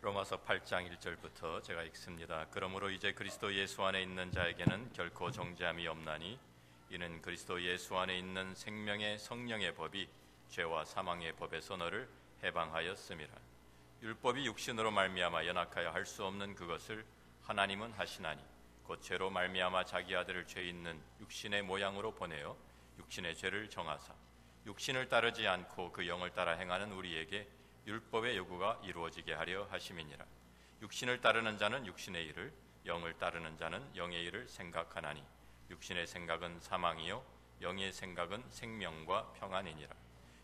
로마서 8장 1절부터 제가 읽습니다. 그러므로 이제 그리스도 예수 안에 있는 자에게는 결코 정죄함이 없나니 이는 그리스도 예수 안에 있는 생명의 성령의 법이 죄와 사망의 법에서 너를 해방하였음이라. 율법이 육신으로 말미암아 연약하여 할 수 없는 그것을 하나님은 하시나니 곧 죄로 말미암아 자기 아들을 죄 있는 육신의 모양으로 보내어 육신의 죄를 정하사 육신을 따르지 않고 그 영을 따라 행하는 우리에게 율법의 요구가 이루어지게 하려 하심이니라. 육신을 따르는 자는 육신의 일을, 영을 따르는 자는 영의 일을 생각하나니 육신의 생각은 사망이요 영의 생각은 생명과 평안이니라.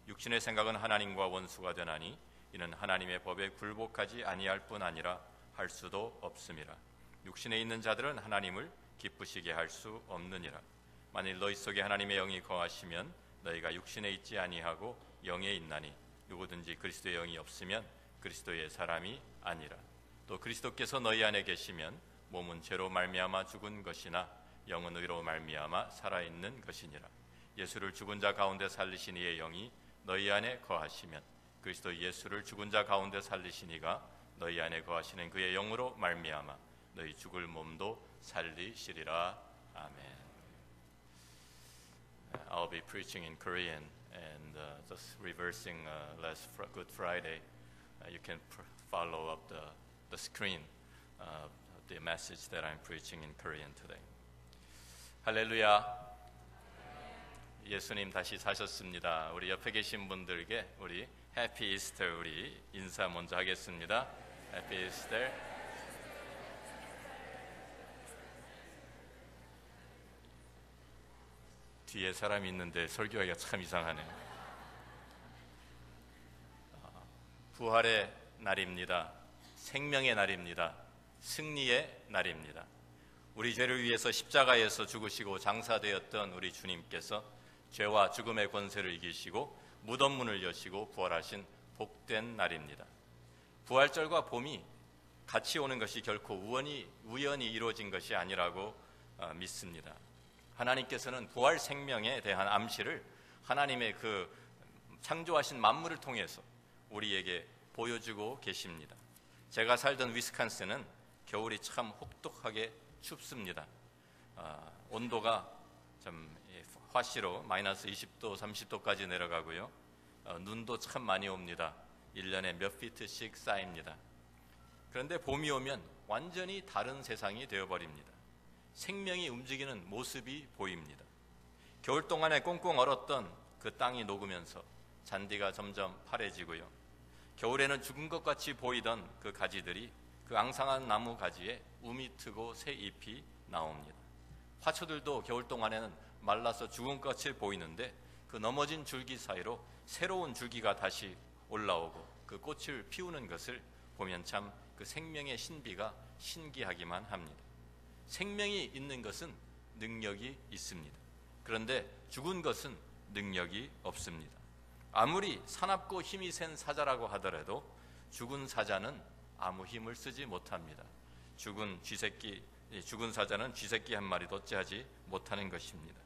육신의 생각은 하나님과 원수가 되나니 이는 하나님의 법에 굴복하지 아니할 뿐 아니라 할 수도 없음이라. 육신에 있는 자들은 하나님을 기쁘시게 할 수 없느니라. 만일 너희 속에 하나님의 영이 거하시면 너희가 육신에 있지 아니하고 영에 있나니 누구든지 그리스도의 영이 없으면 그리스도의 사람이 아니라. 또 그리스도께서 너희 안에 계시면 몸은 죄로 말미암아 죽은 것이나 영은 의로 말미암아 살아있는 것이니라. 예수를 죽은 자 가운데 살리신 이의 영이 너희 안에 거하시면 그리스도 예수를 죽은 자 가운데 살리신 이가 너희 안에 거하시는 그의 영으로 말미암아 너희 죽을 몸도 살리시리라. 아멘. I'll be preaching in Korean and just reversing last Good Friday. You can follow up the screen of the message that I'm preaching in Korean today. 할렐루야. 예수님 다시 사셨습니다. 우리 옆에 계신 분들께 우리 해피 이스터 우리 인사 먼저 하겠습니다. 해피 이스터. 뒤에 사람이 있는데 설교하기가 참 이상하네요. 부활의 날입니다. 생명의 날입니다. 승리의 날입니다. 우리 죄를 위해서 십자가에서 죽으시고 장사되었던 우리 주님께서 죄와 죽음의 권세를 이기시고 무덤 문을 여시고 부활하신 복된 날입니다. 부활절과 봄이 같이 오는 것이 결코 우연히 이루어진 것이 아니라고 믿습니다. 하나님께서는 부활 생명에 대한 암시를 하나님의 그 창조하신 만물을 통해서 우리에게 보여주고 계십니다. 제가 살던 위스콘신은 겨울이 참 혹독하게 춥습니다. 온도가 좀 화씨로 마이너스 20도, 30도까지 내려가고요. 눈도 참 많이 옵니다. 1년에 몇 피트씩 쌓입니다. 그런데 봄이 오면 완전히 다른 세상이 되어버립니다. 생명이 움직이는 모습이 보입니다. 겨울 동안에 꽁꽁 얼었던 그 땅이 녹으면서 잔디가 점점 파래지고요. 겨울에는 죽은 것 같이 보이던 그 가지들이 그 앙상한 나무 가지에 움이 트고 새 잎이 나옵니다. 화초들도 겨울 동안에는 말라서 죽은 것 같이 보이는데 그 넘어진 줄기 사이로 새로운 줄기가 다시 올라오고 그 꽃을 피우는 것을 보면 참 그 생명의 신비가 신기하기만 합니다. 생명이 있는 것은 능력이 있습니다. 그런데 죽은 것은 능력이 없습니다. 아무리 사납고 힘이 센 사자라고 하더라도 죽은 사자는 아무 힘을 쓰지 못합니다. 죽은 사자는 쥐새끼 한 마리도 째하지 못하는 것입니다.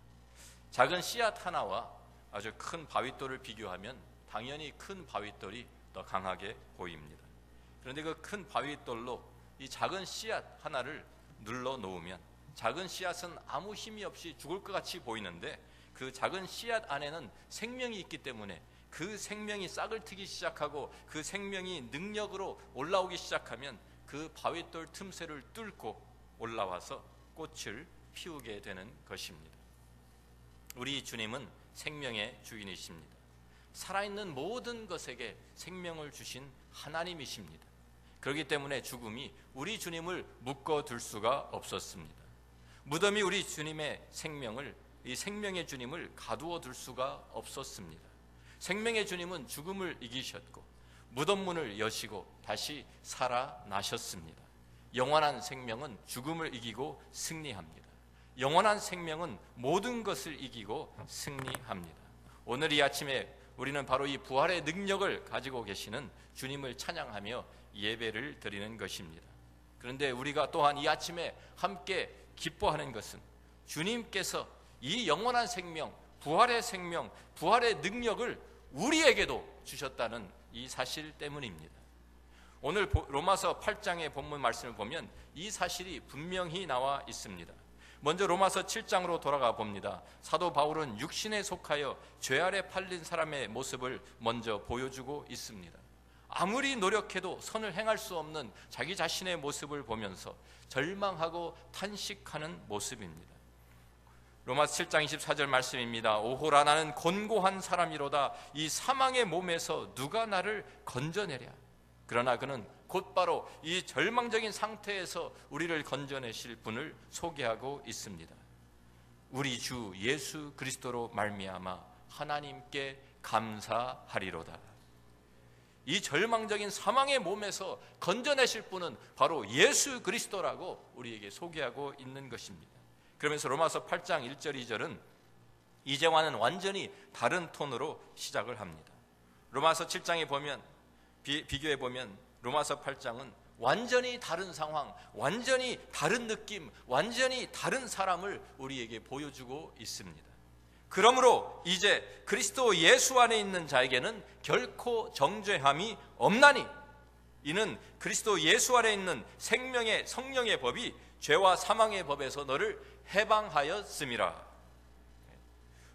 작은 씨앗 하나와 아주 큰 바윗돌을 비교하면 당연히 큰 바윗돌이 더 강하게 보입니다. 그런데 그 큰 바윗돌로 이 작은 씨앗 하나를 눌러 놓으면 작은 씨앗은 아무 힘이 없이 죽을 것 같이 보이는데 그 작은 씨앗 안에는 생명이 있기 때문에 그 생명이 싹을 트기 시작하고 그 생명이 능력으로 올라오기 시작하면 그 바윗돌 틈새를 뚫고 올라와서 꽃을 피우게 되는 것입니다. 우리 주님은 생명의 주인이십니다. 살아있는 모든 것에게 생명을 주신 하나님이십니다. 그렇기 때문에 죽음이 우리 주님을 묶어둘 수가 없었습니다. 무덤이 우리 주님의 이 생명의 주님을 가두어 둘 수가 없었습니다. 생명의 주님은 죽음을 이기셨고 무덤 문을 여시고 다시 살아나셨습니다. 영원한 생명은 죽음을 이기고 승리합니다. 영원한 생명은 모든 것을 이기고 승리합니다. 오늘 이 아침에 우리는 바로 이 부활의 능력을 가지고 계시는 주님을 찬양하며 예배를 드리는 것입니다. 그런데 우리가 또한 이 아침에 함께 기뻐하는 것은 주님께서 이 영원한 생명, 부활의 능력을 우리에게도 주셨다는 이 사실 때문입니다. 오늘 로마서 8장의 본문 말씀을 보면 이 사실이 분명히 나와 있습니다. 먼저 로마서 7장으로 돌아가 봅니다. 사도 바울은 육신에 속하여 죄 아래 팔린 사람의 모습을 먼저 보여주고 있습니다. 아무리 노력해도 선을 행할 수 없는 자기 자신의 모습을 보면서 절망하고 탄식하는 모습입니다. 로마서 7장 24절 말씀입니다. 오호라 나는 곤고한 사람이로다. 이 사망의 몸에서 누가 나를 건져내랴. 그러나 그는 곧바로 이 절망적인 상태에서 우리를 건져내실 분을 소개하고 있습니다. 우리 주 예수 그리스도로 말미암아 하나님께 감사하리로다. 이 절망적인 사망의 몸에서 건져내실 분은 바로 예수 그리스도라고 우리에게 소개하고 있는 것입니다. 그러면서 로마서 8장 1절 2절은 이제와는 완전히 다른 톤으로 시작을 합니다. 로마서 7장에 보면 비교해 보면 로마서 8장은 완전히 다른 상황, 완전히 다른 느낌, 완전히 다른 사람을 우리에게 보여주고 있습니다. 그러므로 이제 그리스도 예수 안에 있는 자에게는 결코 정죄함이 없나니 이는 그리스도 예수 안에 있는 생명의 성령의 법이 죄와 사망의 법에서 너를 해방하였음이라.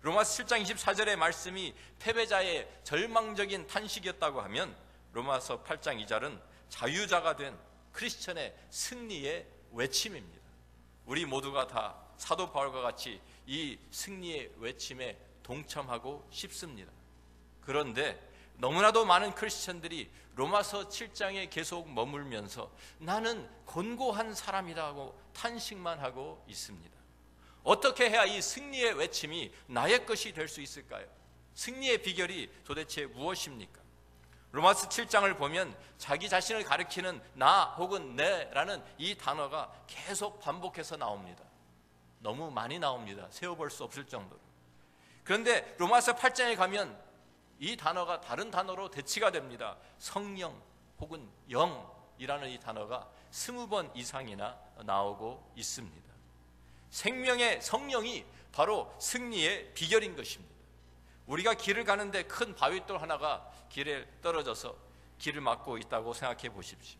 로마서 7장 24절의 말씀이 패배자의 절망적인 탄식이었다고 하면 로마서 8장 2절은 자유자가 된 크리스천의 승리의 외침입니다. 우리 모두가 다 사도 바울과 같이 이 승리의 외침에 동참하고 싶습니다. 그런데 너무나도 많은 크리스천들이 로마서 7장에 계속 머물면서 나는 곤고한 사람이라고 탄식만 하고 있습니다. 어떻게 해야 이 승리의 외침이 나의 것이 될 수 있을까요? 승리의 비결이 도대체 무엇입니까? 로마서 7장을 보면 자기 자신을 가리키는 나 혹은 내라는 이 단어가 계속 반복해서 나옵니다. 너무 많이 나옵니다. 세어볼 수 없을 정도로. 그런데 로마서 8장에 가면 이 단어가 다른 단어로 대치가 됩니다. 성령 혹은 영이라는 이 단어가 20번 이상이나 나오고 있습니다. 생명의 성령이 바로 승리의 비결인 것입니다. 우리가 길을 가는데 큰 바위돌 하나가 길에 떨어져서 길을 막고 있다고 생각해 보십시오.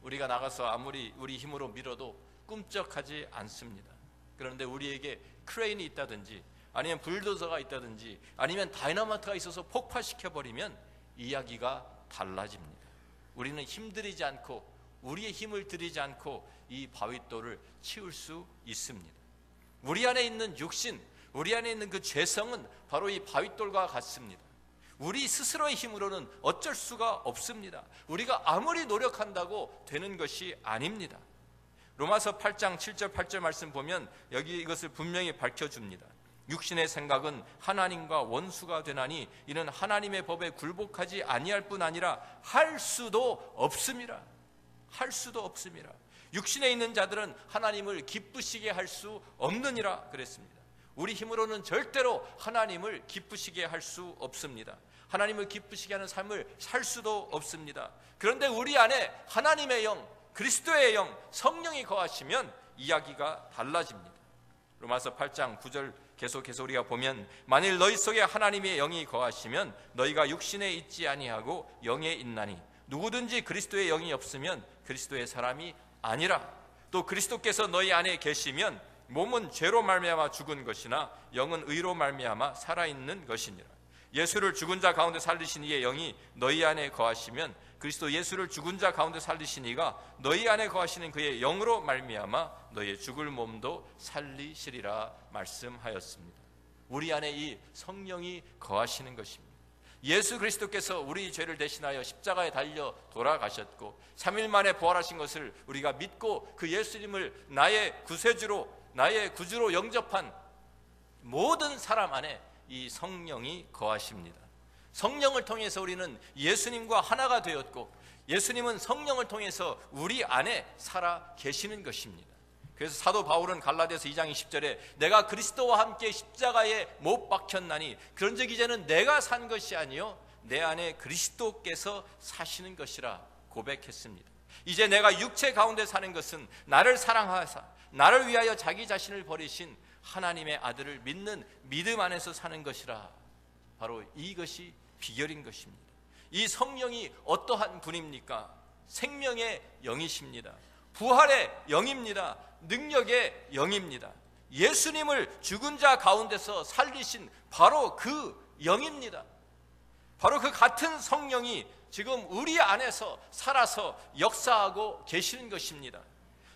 우리가 나가서 아무리 우리 힘으로 밀어도 꿈쩍하지 않습니다. 그런데 우리에게 크레인이 있다든지 아니면 불도저가 있다든지 아니면 다이너마이트가 있어서 폭파시켜버리면 이야기가 달라집니다. 우리는 힘들이지 않고 우리의 힘을 들이지 않고 이 바위돌을 치울 수 있습니다. 우리 안에 있는 육신, 우리 안에 있는 그 죄성은 바로 이 바위돌과 같습니다. 우리 스스로의 힘으로는 어쩔 수가 없습니다. 우리가 아무리 노력한다고 되는 것이 아닙니다. 로마서 8장 7절 8절 말씀 보면 여기 이것을 분명히 밝혀줍니다. 육신의 생각은 하나님과 원수가 되나니 이는 하나님의 법에 굴복하지 아니할 뿐 아니라 할 수도 없음이라. 할 수도 없음이라. 육신에 있는 자들은 하나님을 기쁘시게 할 수 없느니라 그랬습니다. 우리 힘으로는 절대로 하나님을 기쁘시게 할 수 없습니다. 하나님을 기쁘시게 하는 삶을 살 수도 없습니다. 그런데 우리 안에 하나님의 영, 그리스도의 영, 성령이 거하시면 이야기가 달라집니다. 로마서 8장 9절 계속해서 우리가 보면 만일 너희 속에 하나님의 영이 거하시면 너희가 육신에 있지 아니하고 영에 있나니 누구든지 그리스도의 영이 없으면 그리스도의 사람이 아니라 또 그리스도께서 너희 안에 계시면 몸은 죄로 말미암아 죽은 것이나 영은 의로 말미암아 살아있는 것이니라. 예수를 죽은 자 가운데 살리신 이의 영이 너희 안에 거하시면 그리스도 예수를 죽은 자 가운데 살리신 이가 너희 안에 거하시는 그의 영으로 말미암아 너희의 죽을 몸도 살리시리라 말씀하였습니다. 우리 안에 이 성령이 거하시는 것입니다. 예수 그리스도께서 우리 죄를 대신하여 십자가에 달려 돌아가셨고 3일 만에 부활하신 것을 우리가 믿고 그 예수님을 나의 구세주로 나의 구주로 영접한 모든 사람 안에 이 성령이 거하십니다. 성령을 통해서 우리는 예수님과 하나가 되었고 예수님은 성령을 통해서 우리 안에 살아 계시는 것입니다. 그래서 사도 바울은 갈라디아서 2장 20절에 내가 그리스도와 함께 십자가에 못 박혔나니 그런즉 이제는 내가 산 것이 아니요 내 안에 그리스도께서 사시는 것이라 고백했습니다. 이제 내가 육체 가운데 사는 것은 나를 사랑하사 나를 위하여 자기 자신을 버리신 하나님의 아들을 믿는 믿음 안에서 사는 것이라. 바로 이것이 비결인 것입니다. 이 성령이 어떠한 분입니까? 생명의 영이십니다. 부활의 영입니다. 능력의 영입니다. 예수님을 죽은 자 가운데서 살리신 바로 그 영입니다. 바로 그 같은 성령이 지금 우리 안에서 살아서 역사하고 계시는 것입니다.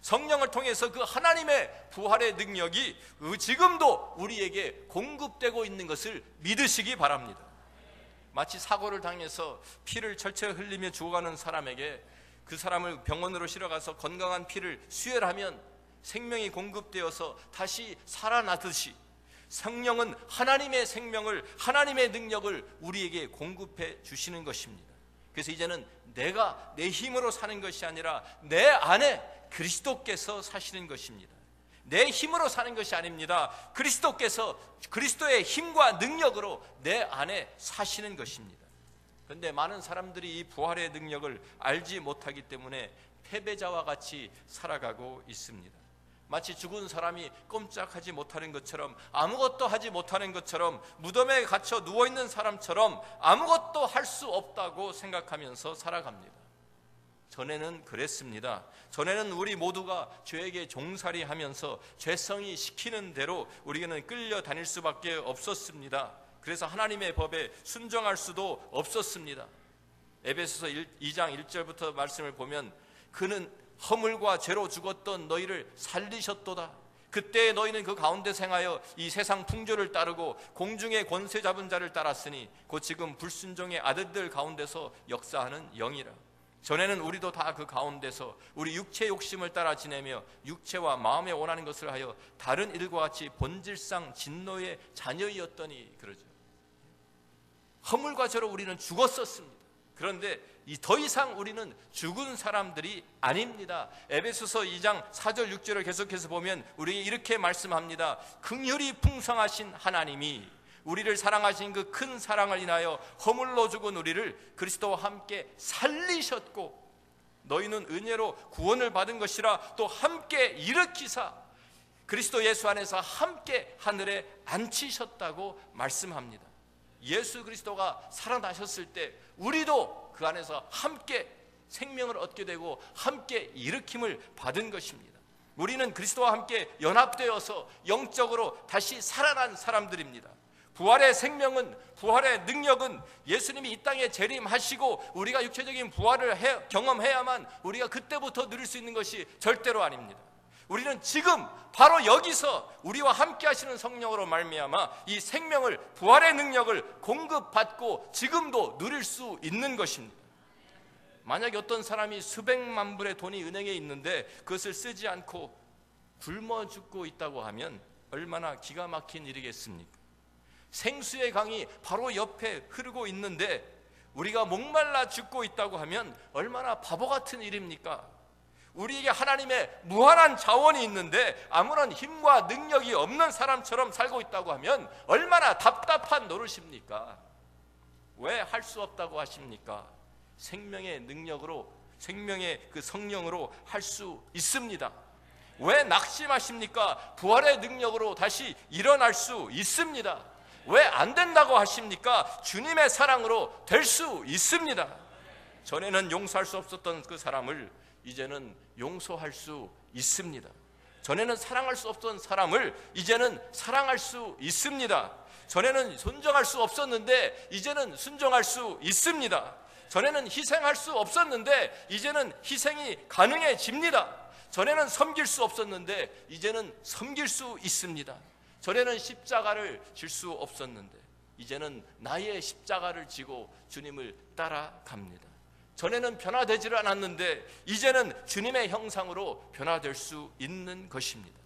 성령을 통해서 그 하나님의 부활의 능력이 지금도 우리에게 공급되고 있는 것을 믿으시기 바랍니다. 마치 사고를 당해서 피를 철철 흘리며 죽어가는 사람에게 그 사람을 병원으로 실어가서 건강한 피를 수혈하면 생명이 공급되어서 다시 살아나듯이 성령은 하나님의 생명을, 하나님의 능력을 우리에게 공급해 주시는 것입니다. 그래서 이제는 내가 내 힘으로 사는 것이 아니라 내 안에 그리스도께서 사시는 것입니다. 내 힘으로 사는 것이 아닙니다. 그리스도께서 그리스도의 힘과 능력으로 내 안에 사시는 것입니다. 그런데 많은 사람들이 이 부활의 능력을 알지 못하기 때문에 패배자와 같이 살아가고 있습니다. 마치 죽은 사람이 꼼짝하지 못하는 것처럼, 아무것도 하지 못하는 것처럼, 무덤에 갇혀 누워있는 사람처럼 아무것도 할 수 없다고 생각하면서 살아갑니다. 전에는 그랬습니다. 전에는 우리 모두가 죄에게 종살이하면서 죄성이 시키는 대로 우리는 끌려다닐 수밖에 없었습니다. 그래서 하나님의 법에 순종할 수도 없었습니다. 에베소서 2장 1절부터 말씀을 보면 그는 허물과 죄로 죽었던 너희를 살리셨도다. 그때 너희는 그 가운데 생하여 이 세상 풍조를 따르고 공중의 권세 잡은 자를 따랐으니 곧 지금 불순종의 아들들 가운데서 역사하는 영이라. 전에는 우리도 다 그 가운데서 우리 육체 욕심을 따라 지내며 육체와 마음에 원하는 것을 하여 다른 일과 같이 본질상 진노의 자녀이었더니, 그러죠. 허물과 죄로 우리는 죽었었습니다. 그런데 더 이상 우리는 죽은 사람들이 아닙니다. 에베소서 2장 4절 6절을 계속해서 보면 우리에게 이렇게 말씀합니다. 긍휼이 풍성하신 하나님이 우리를 사랑하신 그 큰 사랑을 인하여 허물로 죽은 우리를 그리스도와 함께 살리셨고 너희는 은혜로 구원을 받은 것이라 또 함께 일으키사 그리스도 예수 안에서 함께 하늘에 앉히셨다고 말씀합니다. 예수 그리스도가 살아나셨을 때 우리도 그 안에서 함께 생명을 얻게 되고 함께 일으킴을 받은 것입니다. 우리는 그리스도와 함께 연합되어서 영적으로 다시 살아난 사람들입니다. 부활의 생명은, 부활의 능력은 예수님이 이 땅에 재림하시고 우리가 육체적인 부활을 경험해야만 우리가 그때부터 누릴 수 있는 것이 절대로 아닙니다. 우리는 지금 바로 여기서 우리와 함께 하시는 성령으로 말미암아 이 생명을, 부활의 능력을 공급받고 지금도 누릴 수 있는 것입니다. 만약에 어떤 사람이 수백만 불의 돈이 은행에 있는데 그것을 쓰지 않고 굶어 죽고 있다고 하면 얼마나 기가 막힌 일이겠습니까? 생수의 강이 바로 옆에 흐르고 있는데 우리가 목말라 죽고 있다고 하면 얼마나 바보 같은 일입니까? 우리에게 하나님의 무한한 자원이 있는데 아무런 힘과 능력이 없는 사람처럼 살고 있다고 하면 얼마나 답답한 노릇입니까? 왜 할 수 없다고 하십니까? 생명의 능력으로, 생명의 그 성령으로 할 수 있습니다. 왜 낙심하십니까? 부활의 능력으로 다시 일어날 수 있습니다. 왜 안 된다고 하십니까? 주님의 사랑으로 될 수 있습니다. 전에는 용서할 수 없었던 그 사람을 이제는 용서할 수 있습니다. 전에는 사랑할 수 없던 사람을 이제는 사랑할 수 있습니다. 전에는 순종할 수 없었는데 이제는 순종할 수 있습니다. 전에는 희생할 수 없었는데 이제는 희생이 가능해집니다. 전에는 섬길 수 없었는데 이제는 섬길 수 있습니다. 전에는 십자가를 질 수 없었는데 이제는 나의 십자가를 지고 주님을 따라갑니다. 전에는 변화되지를 않았는데 이제는 주님의 형상으로 변화될 수 있는 것입니다.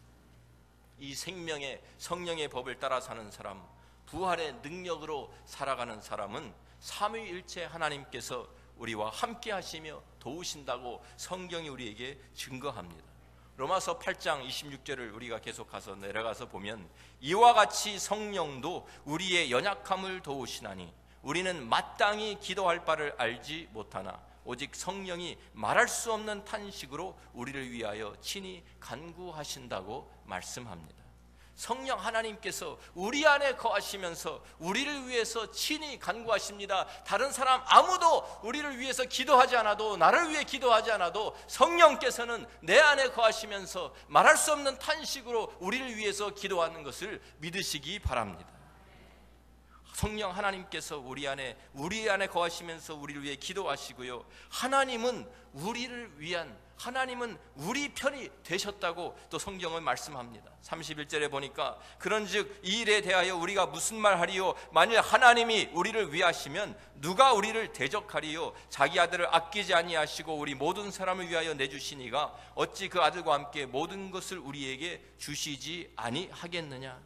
이 생명의 성령의 법을 따라 사는 사람, 부활의 능력으로 살아가는 사람은 삼위일체 하나님께서 우리와 함께 하시며 도우신다고 성경이 우리에게 증거합니다. 로마서 8장 26절을 우리가 계속 가서 내려가서 보면 이와 같이 성령도 우리의 연약함을 도우시나니 우리는 마땅히 기도할 바를 알지 못하나 오직 성령이 말할 수 없는 탄식으로 우리를 위하여 친히 간구하신다고 말씀합니다. 성령 하나님께서 우리 안에 거하시면서 우리를 위해서 친히 간구하십니다. 다른 사람 아무도 우리를 위해서 기도하지 않아도, 나를 위해 기도하지 않아도 성령께서는 내 안에 거하시면서 말할 수 없는 탄식으로 우리를 위해서 기도하는 것을 믿으시기 바랍니다. 성령 하나님께서 우리 안에 거하시면서 우리를 위해 기도하시고요, 하나님은 우리 편이 되셨다고 또 성경은 말씀합니다. 31절에 보니까 그런즉 이 일에 대하여 우리가 무슨 말하리요? 만일 하나님이 우리를 위하시면 누가 우리를 대적하리요? 자기 아들을 아끼지 아니하시고 우리 모든 사람을 위하여 내주시니가 어찌 그 아들과 함께 모든 것을 우리에게 주시지 아니하겠느냐?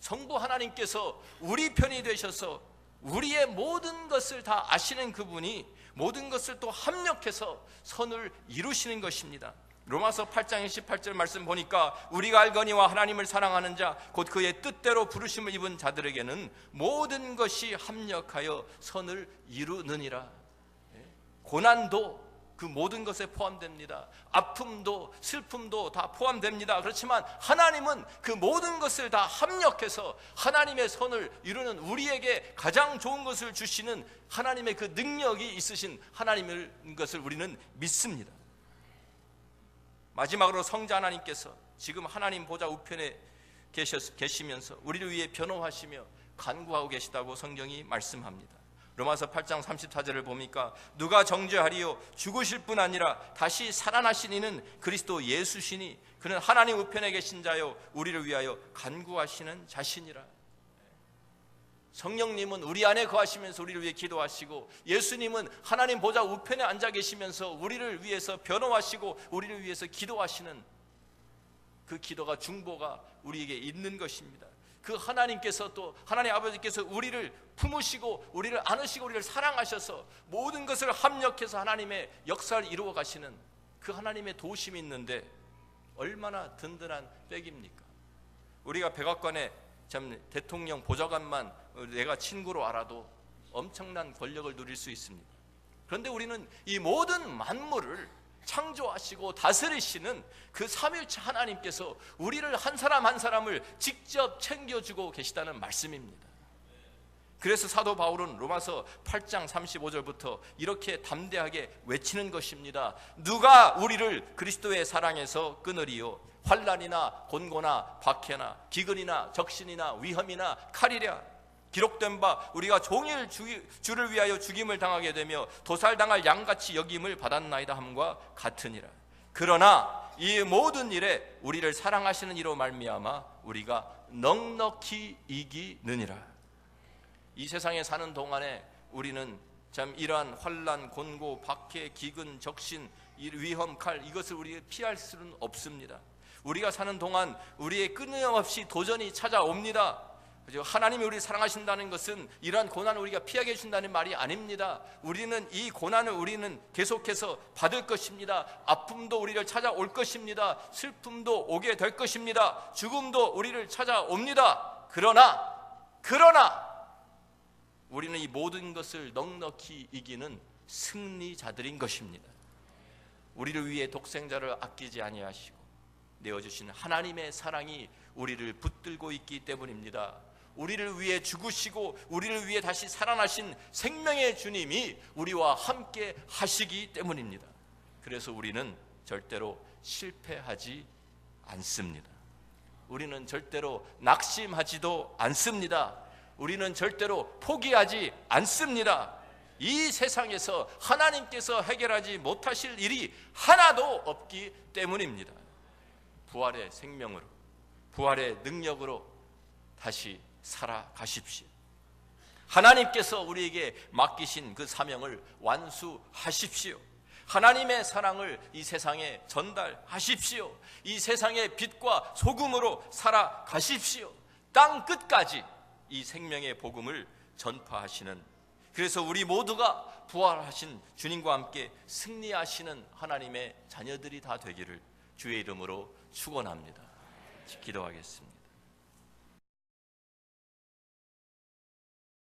성부 하나님께서 우리 편이 되셔서 우리의 모든 것을 다 아시는 그분이 모든 것을 또 합력해서 선을 이루시는 것입니다. 로마서 8장 28절 말씀 보니까 우리가 알거니와 하나님을 사랑하는 자 곧 그의 뜻대로 부르심을 입은 자들에게는 모든 것이 합력하여 선을 이루느니라. 고난도 그 모든 것에 포함됩니다. 아픔도 슬픔도 다 포함됩니다. 그렇지만 하나님은 그 모든 것을 다 합력해서 하나님의 선을 이루는, 우리에게 가장 좋은 것을 주시는 하나님의 그 능력이 있으신 하나님인 것을 우리는 믿습니다. 마지막으로 성자 하나님께서 지금 하나님 보좌 우편에 계시면서 우리를 위해 변호하시며 간구하고 계시다고 성경이 말씀합니다. 로마서 8장 34절을 보니까 누가 정죄하리요? 죽으실 뿐 아니라 다시 살아나신 이는 그리스도 예수시니 그는 하나님 우편에 계신 자요 우리를 위하여 간구하시는 자신이라. 성령님은 우리 안에 거하시면서 우리를 위해 기도하시고, 예수님은 하나님 보좌 우편에 앉아 계시면서 우리를 위해서 변호하시고 우리를 위해서 기도하시는 그 기도가, 중보가 우리에게 있는 것입니다. 그 하나님께서, 또 하나님 아버지께서 우리를 품으시고 우리를 안으시고 우리를 사랑하셔서 모든 것을 합력해서 하나님의 역사를 이루어 가시는 그 하나님의 도우심이 있는데 얼마나 든든한 백입니까? 우리가 백악관에 참 대통령 보좌관만 내가 친구로 알아도 엄청난 권력을 누릴 수 있습니다. 그런데 우리는 이 모든 만물을 창조하시고 다스리시는 그 삼위일체 하나님께서 우리를 한 사람 한 사람을 직접 챙겨주고 계시다는 말씀입니다. 그래서 사도 바울은 로마서 8장 35절부터 이렇게 담대하게 외치는 것입니다. 누가 우리를 그리스도의 사랑에서 끊으리요? 환난이나 곤고나 박해나 기근이나 적신이나 위험이나 칼이랴. 기록된 바 우리가 종일 주를 위하여 죽임을 당하게 되며 도살당할 양같이 여김을 받았나이다 함과 같으니라. 그러나 이 모든 일에 우리를 사랑하시는 이로 말미암아 우리가 넉넉히 이기느니라. 이 세상에 사는 동안에 우리는 참 이러한 환난, 곤고, 박해, 기근, 적신, 위험, 칼, 이것을 우리가 피할 수는 없습니다. 우리가 사는 동안 우리의 끊임없이 도전이 찾아옵니다. 하나님이 우리를 사랑하신다는 것은 이러한 고난을 우리가 피하게 해준다는 말이 아닙니다. 우리는 이 고난을 우리는 계속해서 받을 것입니다. 아픔도 우리를 찾아올 것입니다. 슬픔도 오게 될 것입니다. 죽음도 우리를 찾아옵니다. 그러나 우리는 이 모든 것을 넉넉히 이기는 승리자들인 것입니다. 우리를 위해 독생자를 아끼지 아니하시고 내어주신 하나님의 사랑이 우리를 붙들고 있기 때문입니다. 우리를 위해 죽으시고 우리를 위해 다시 살아나신 생명의 주님이 우리와 함께 하시기 때문입니다. 그래서 우리는 절대로 실패하지 않습니다. 우리는 절대로 낙심하지도 않습니다. 우리는 절대로 포기하지 않습니다. 이 세상에서 하나님께서 해결하지 못하실 일이 하나도 없기 때문입니다. 부활의 생명으로, 부활의 능력으로 다시 살아가십시오. 하나님께서 우리에게 맡기신 그 사명을 완수하십시오. 하나님의 사랑을 이 세상에 전달하십시오. 이 세상의 빛과 소금으로 살아가십시오. 땅 끝까지 이 생명의 복음을 전파하시는, 그래서 우리 모두가 부활하신 주님과 함께 승리하시는 하나님의 자녀들이 다 되기를 주의 이름으로 축원합니다. 기도하겠습니다.